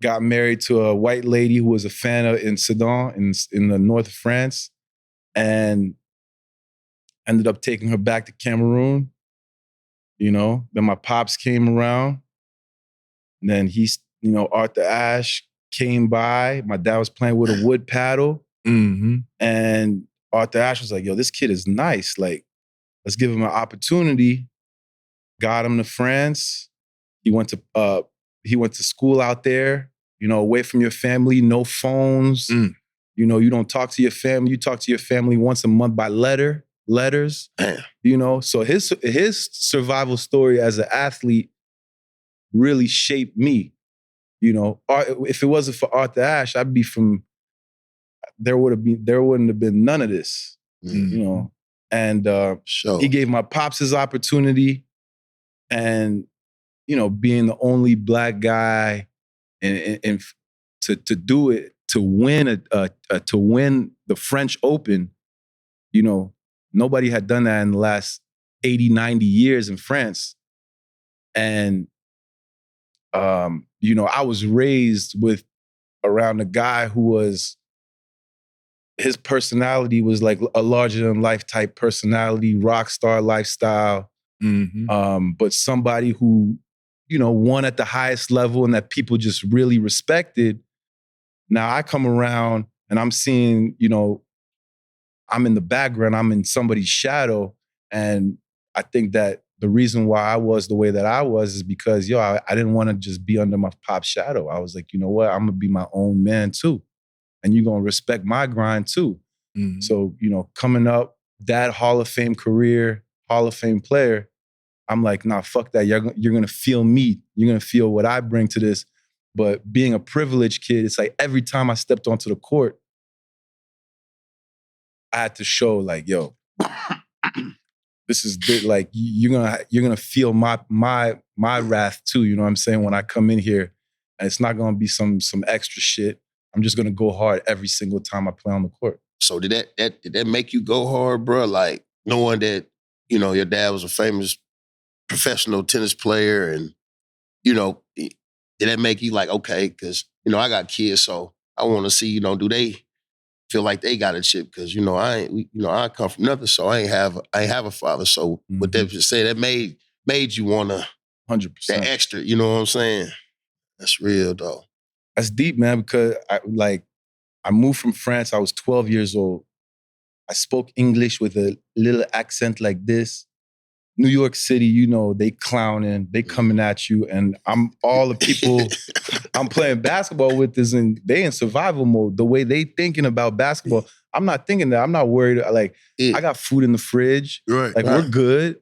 got married to a white lady who was a fan in Sedan in the north of France, and ended up taking her back to Cameroon. Then my pops came around. And then Arthur Ashe came by. My dad was playing with a wood paddle. Mm-hmm. And Arthur Ashe was like, yo, this kid is nice. Like, let's give him an opportunity. Got him to France. He went to school out there, away from your family, no phones. You don't talk to your family. You talk to your family once a month by letters. Damn. So his survival story as an athlete really shaped me. If it wasn't for Arthur Ashe, there wouldn't have been none of this. And he gave my pops his opportunity, and being the only black guy and to do it, to win to win the French Open, nobody had done that in the last 80, 90 years in France. And I was raised around a guy who his personality was like a larger than life type personality, rock star lifestyle. Mm-hmm. But somebody who, won at the highest level and that people just really respected. Now I come around and I'm seeing, I'm in the background, I'm in somebody's shadow. And I think that the reason why I was the way that I was is because, I didn't want to just be under my pop's shadow. I was like, you know what? I'm going to be my own man too. And you're going to respect my grind too. Mm-hmm. So, coming up, that Hall of Fame career, Hall of Fame player, I'm like, nah, fuck that. You're going to feel me. You're going to feel what I bring to this. But being a privileged kid, it's like every time I stepped onto the court, I had to show like, yo, this is good. Like you're gonna feel my wrath too. You know what I'm saying? When I come in here, and it's not gonna be some extra shit. I'm just gonna go hard every single time I play on the court. So did that make you go hard, bro? Like knowing that your dad was a famous professional tennis player, and did that make you like, okay, because I got kids, so I want to see do they feel like they got a chip, because I come from nothing, so I ain't have a father. So with that said, that made you want to 100%. that extra. You know what I'm saying? That's real though. That's deep, man. Because I moved from France. I was 12 years old. I spoke English with a little accent like this. New York City, they clowning, they coming at you, and I'm all the people I'm playing basketball with they in survival mode. The way they thinking about basketball, I'm not thinking that. I'm not worried. Like I got food in the fridge. Right. Like we're good.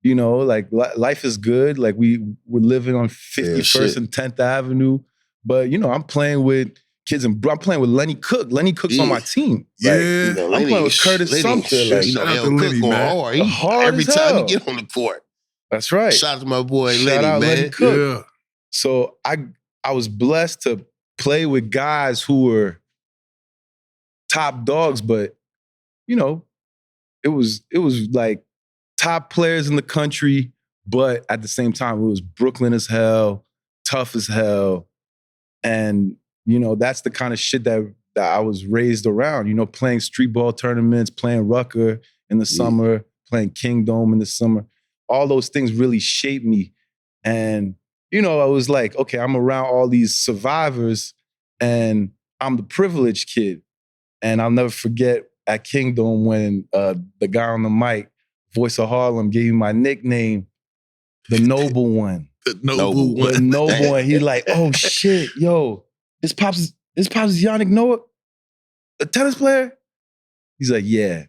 Like life is good. Like we're living on 51st and 10th Avenue. But I'm playing with kids, and I'm playing with Lenny Cook. Lenny Cook's on my team. Yeah. I'm playing with Curtis Sumter. L. Cook going hard. Every time he get on the court. That's right. Shout out to my boy Shout out man. Lenny Cook. Yeah. So I was blessed to play with guys who were top dogs, but it was like top players in the country, but at the same time it was Brooklyn as hell, tough as hell. And that's the kind of shit that I was raised around, playing street ball tournaments, playing Rucker in the summer, playing Kingdom in the summer. All those things really shaped me. And, I was like, okay, I'm around all these survivors and I'm the privileged kid. And I'll never forget at Kingdom when the guy on the mic, Voice of Harlem, gave me my nickname, the Noble One. The Noble One. The Noble One. He's like, oh shit, yo, his pops is Joakim Noah, a tennis player? He's like, yeah,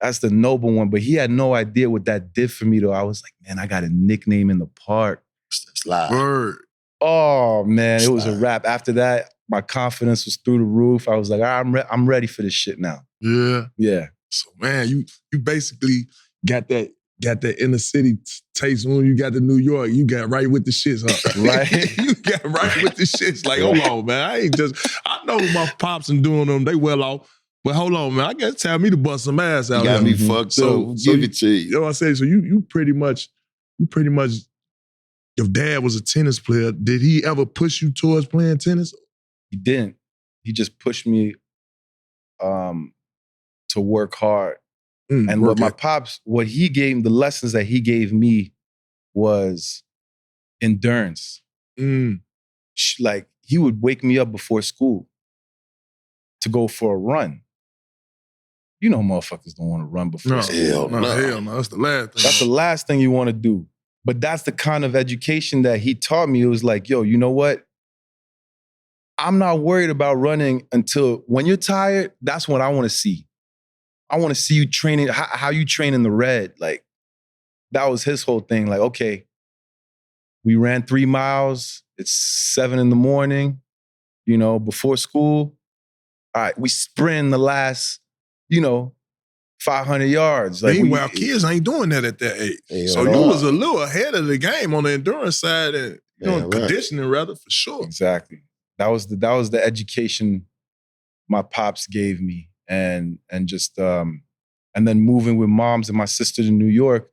that's the Noble One. But he had no idea what that did for me though. I was like, man, I got a nickname in the park. It's live. Word. Oh man, it was a wrap. After that, my confidence was through the roof. I was like, I'm ready for this shit now. Yeah. Yeah. So man, you basically got that inner city taste. When you got to New York, you got right with the shits, huh? Right. You got right with the shits. Like, hold on, man. I know my pops and doing them, they well off. But hold on, man. I guess time me to bust some ass out You got here. me fucked up. Give it to you. You know what I say? So you pretty much, your dad was a tennis player. Did he ever push you towards playing tennis? He didn't. He just pushed me to work hard. And what my pops, the lessons that he gave me was endurance. Like, he would wake me up before school to go for a run. You know motherfuckers don't want to run before school. Hell no. That's the last thing. That's the last thing you want to do. But that's the kind of education that he taught me. It was like, yo, you know what? I'm not worried about running until when you're tired, that's what I want to see. I want to see you training, how you train in the red. Like, that was his whole thing. Like, okay, we ran 3 miles. It's 7 a.m, before school. All right, we sprint the last, 500 yards. Like, meanwhile, kids ain't doing that at that age. So you was a little ahead of the game on the endurance side and conditioning rather, for sure. Exactly. That was the education my pops gave me, and then moving with moms and my sister to New York.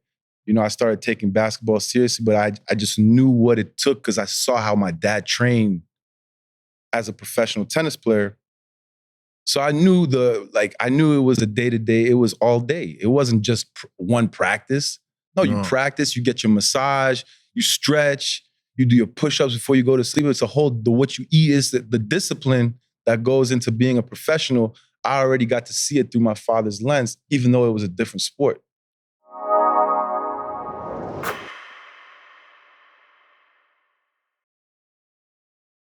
I started taking basketball seriously, but I just knew what it took because I saw how my dad trained as a professional tennis player. So I knew it was a day-to-day, it was all day. It wasn't just one practice. No, you practice, you get your massage, you stretch, you do your push-ups before you go to sleep. It's what you eat is the discipline that goes into being a professional. I already got to see it through my father's lens, even though it was a different sport.